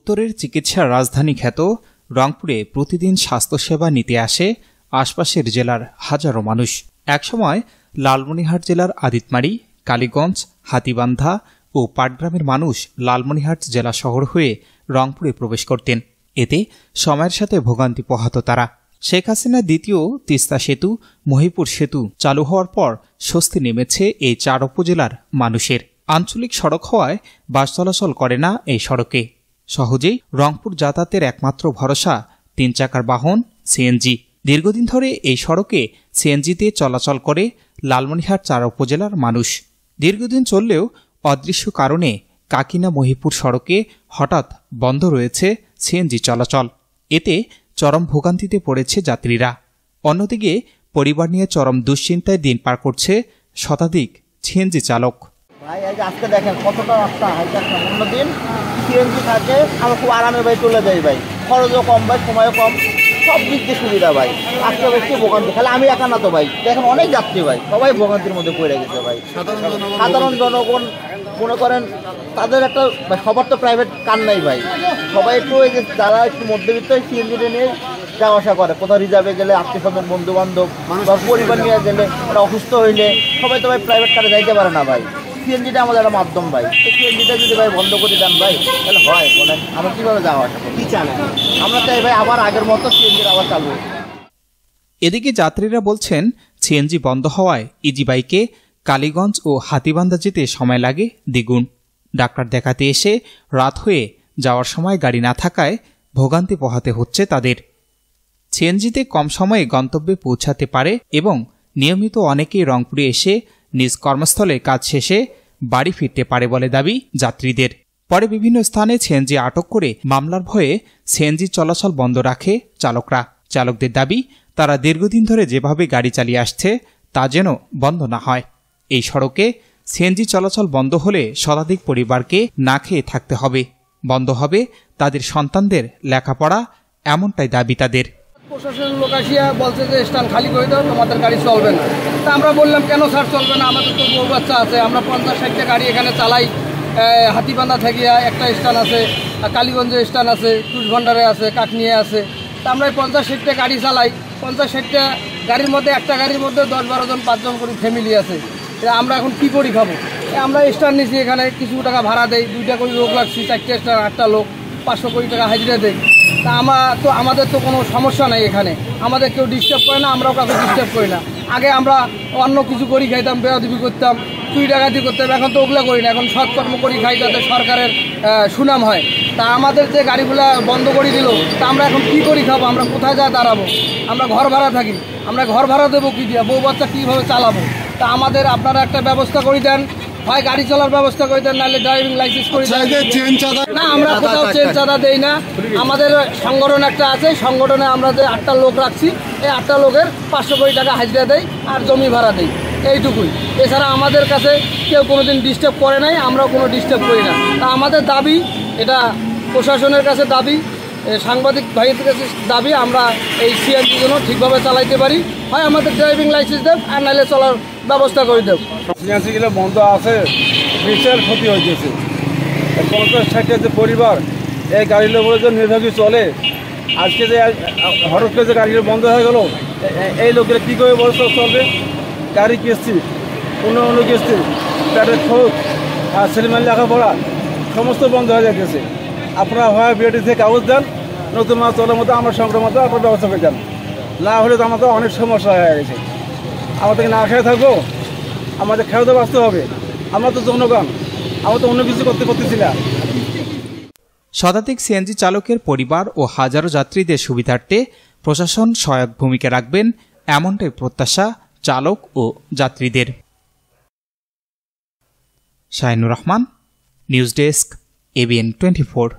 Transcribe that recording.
উত্তরের চিকিৎসার রাজধানী খ্যাত রংপুরে প্রতিদিন স্বাস্থ্যসেবা নিতে আসে আশপাশের জেলার হাজারো মানুষ। একসময় লালমনিরহাট জেলার আদিতমারি, কালীগঞ্জ, হাতীবান্ধা ও পাটগ্রামের মানুষ লালমনিরহাট জেলা শহর হয়ে রংপুরে প্রবেশ করতেন। এতে সময়ের সাথে ভোগান্তি পোহাত তারা। শেখ হাসিনা দ্বিতীয় তিস্তা সেতু, মহিপুর সেতু চালু হওয়ার পর স্বস্তি নেমেছে এই 4 উপজেলার মানুষের। আঞ্চলিক সড়ক হওয়ায় বাস চলাচল করে না এই সড়কে। সহজেই রংপুর যাতায়াতের একমাত্র ভরসা 3 চাকার বাহন সিএনজি। দীর্ঘদিন ধরে এই সড়কে সিএনজিতে চলাচল করে লালমনিরহাট 4 উপজেলার মানুষ। দীর্ঘদিন চললেও অদৃশ্য কারণে কাকিনা মহিপুর সড়কে হঠাৎ বন্ধ রয়েছে সিএনজি চলাচল। এতে চরম ভোগান্তিতে পড়েছে যাত্রীরা। অন্যদিকে পরিবার নিয়ে চরম দুশ্চিন্তায় দিন পার করছে শতাধিক সিএনজি চালক। ভাই আজকে দেখেন কতটা রাস্তা হাইজাক, অন্যদিন সিএনজি থাকে আমরা খুব আরামে ভাই চলে যাই ভাই, খরচও কম ভাই, সময়ও কম, সব দিক দিয়ে সুবিধা ভাই। আজকে বেশি ভোগান্তি, খালি আমি একা না তো ভাই, দেখেন অনেক যাত্রী ভাই, সবাই ভোগান্তির মধ্যে পড়ে গেছে ভাই। সাধারণ জনগণ মনে করেন তাদের একটা সবার তো প্রাইভেট কার নাই ভাই, সবাই একটু ওই যে যারা একটু মধ্যবিত্ত সিএনজিটা নিয়ে যাওয়া আসা করে, কোথাও রিজার্ভে গেলে, আত্মীয় স্বজন, বন্ধু বান্ধব বা পরিবার নিয়ে গেলে, ওরা অসুস্থ হইলে সবাই তো ভাই প্রাইভেট কারে যাইতে পারে না ভাই। সিএনজিটা আমাদের একটা মাধ্যম ভাই, এই সিএনজিটা যদি ভাই বন্ধ করে দেন ভাই তাহলে হয় বলেন আমরা কীভাবে যাওয়া আসা করি? কি চান আমরা চাই ভাই আবার আগের মতো সিএনজির আবার চালু। এদিকে যাত্রীরা বলছেন সিএনজি বন্ধ হওয়ায় ইজি বাইকে কালীগঞ্জ ও হাতীবান্ধা যেতে সময় লাগে দ্বিগুণ। ডাক্তার দেখাতে এসে রাত হয়ে যাওয়ার সময় গাড়ি না থাকায় ভোগান্তি পোহাতে হচ্ছে তাদের। সিএনজিতে কম সময়ে গন্তব্যে পৌঁছাতে পারে এবং নিয়মিত অনেকেই রংপুরে এসে নিজ কর্মস্থলে কাজ শেষে বাড়ি ফিরতে পারে বলে দাবি যাত্রীদের। পরে বিভিন্ন স্থানে সিএনজি আটক করে মামলার ভয়ে সিএনজি চলাচল বন্ধ রাখে চালকরা। চালকদের দাবি তারা দীর্ঘদিন ধরে যেভাবে গাড়ি চালিয়ে আসছে তা যেন বন্ধ না হয়। এই সড়কে সিএনজি চলাচল বন্ধ হলে শতাধিক পরিবারকে না খেয়ে থাকতে হবে। বন্ধ হবে তাদের সন্তানদের লেখাপড়া, এমনটাই দাবি তাদের। প্রশাসনের লোক আসিয়া বলছে যে স্ট্যান্ড খালি করে দাও, তোমাদের গাড়ি চলবে না। তা আমরা বললাম কেন স্যার চলবে না, আমাদের তো বউ বাচ্চা আছে, আমরা 50-60টা গাড়ি এখানে চালাই। হাতিবান্ধা থেকে একটা স্ট্যান্ড আছে, কালীগঞ্জে স্ট্যান্ড আছে, টুসভান্ডারে আছে, কাকনিয়ে আছে। তা আমরা 50-60টা গাড়ি চালাই। 50-60টা গাড়ির মধ্যে একটা গাড়ির মধ্যে 10-12 জন 5 জন করে ফ্যামিলি আছে। আমরা এখন কি করি খাবো? আমরা স্ট্যান্ড নিচ্ছি, এখানে কিছু টাকা ভাড়া দেই, 2টা করে লোক লাগছি, 4টে স্ট্যান্ড, 8টা লোক, 500 কোটি টাকা হাজিরা দেয়। তা আমাদের তো কোনো সমস্যা নেই, এখানে আমাদের কেউ ডিস্টার্ব করে না, আমরাও কাউকে ডিস্টার্ব করি না। আগে আমরা অন্য কিছু করি খাইতাম, বেয়াদবি করতাম, চুরি ডাকাতি করতাম, এখন তো ওগুলো করি না, এখন সৎকর্ম করি খাই যাতে সরকারের সুনাম হয়। তা আমাদের যে গাড়িগুলো বন্ধ করে দিল, তা আমরা এখন কী করি খাবো? আমরা কোথায় যা দাঁড়াবো? আমরা ঘর ভাড়া থাকি, আমরা ঘর ভাড়া দেবো কী দিয়ে? বউ বাচ্চা কীভাবে চালাবো? তা আমাদের আপনারা একটা ব্যবস্থা করে দেন, হয় গাড়ি চলার ব্যবস্থা করে দেন, নাহলে ড্রাইভিং লাইসেন্স করে দেন। না, আমরা কোথাও চেন চাঁদা দেই না। আমাদের সংগঠন একটা আছে, সংগঠনে আমরা যে 8টা লোক রাখছি, এই 8টা লোকের 500 কোটি টাকা হাজিরা দেয় আর জমি ভাড়া দেয়, এইটুকুই। এছাড়া আমাদের কাছে কেউ কোনোদিন ডিস্টার্ব করে নাই, আমরাও কোনো ডিস্টার্ব করি না। তা আমাদের দাবি, এটা প্রশাসনের কাছে দাবি, সাংবাদিক ভাইদের কাছে দাবি, আমরা এই সিএনজি যেন ঠিকভাবে চালাইতে পারি, হয় আমাদের ড্রাইভিং লাইসেন্স দেব আর নাহলে চলার ব্যবস্থা করে দেব। সিএনজিগুলো বন্ধ আছে, বিশাল ক্ষতি হয়েছে। 50-60টা যে পরিবার এই গাড়ির উপরে যে নির্ভর চলে, আজকে যে হঠাৎ করে যে গাড়িগুলো বন্ধ হয়ে গেল, এই লোকেরা কী করে বড় চলবে? গাড়ি কিস্তি, অন্য কিস্তি, প্যাটের খরচ আর ছেলেমেয়ের লেখাপড়া সমস্ত বন্ধ হয়ে যাচ্ছে। আপনারা হয় বিএডি থেকে কাগজ দেন, নতুন মাছ চলার মতো আমরা সংগ্রহ মতো আপনার ব্যবস্থা করে দেন, না হলে তো আমাদের অনেক সমস্যা হয়ে গেছে। আমাদেরকে না খেয়ে থাকবো, আমাদের খেয়ে তো বাঁচতে হবে। আমরা তো জনগণ, আমরা তো অন্য কিছু করতেছি না। শতাধিক সিএনজি চালকের পরিবার ও হাজারো যাত্রীদের সুবিধার্থে প্রশাসন সহায়ক ভূমিকা রাখবেন, এমনটাই প্রত্যাশা চালক ও যাত্রীদের। Shahinur Rahman, news desk, ABN 24।